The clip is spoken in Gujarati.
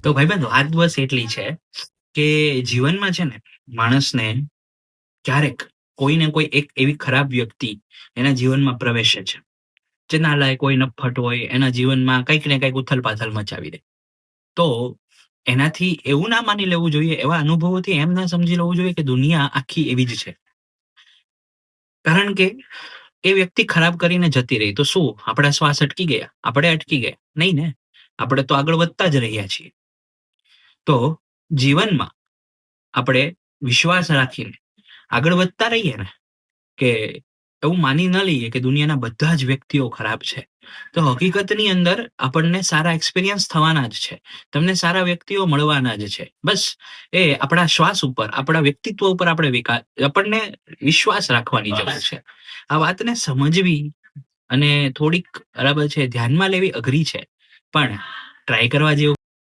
તો ભાઈબંધો વાત બસ એટલી છે કે જીવનમાં છે ને માણસને ક્યારેક કોઈ ને કોઈ એક એવી ખરાબ વ્યક્તિ એના જીવનમાં પ્રવેશે છે જે નાલાયક કોઈ નફ્ફટ હોય એના જીવનમાં કંઈક ને કંઈક ઉથલ-પાથલ મચાવી દે. તો એનાથી એવું ના માની લેવું જોઈએ, એવા અનુભવોથી એમ ના સમજી લેવું જોઈએ કે દુનિયા આખી એવી જ છે. કારણ કે એ વ્યક્તિ ખરાબ કરીને જતી રહી તો શું આપણા શ્વાસ અટકી ગયા? આપણે અટકી ગયા? નહીં ને. આપણે તો આગળ વધતા જ રહ્યા છીએ. તો જીવનમાં આપણે વિશ્વાસ રાખીને આગળ વધતા રહીએ ને કે એવું માની ન લઈએ કે દુનિયાના બધા જ વ્યક્તિઓ ખરાબ છે. તો હકીકતની અંદર આપણને સારા એક્સપિરિયન્સ થવાના જ છે. તમને સારા વ્યક્તિઓ મળવાના જ છે. બસ એ આપણા શ્વાસ ઉપર, આપણા વ્યક્તિત્વ ઉપર આપણને વિશ્વાસ રાખવાની જરૂર છે. આ વાતને સમજવી અને થોડીક બરાબર છે ધ્યાનમાં લેવી અઘરી છે. પણ ટ્રાય કરવા જેવું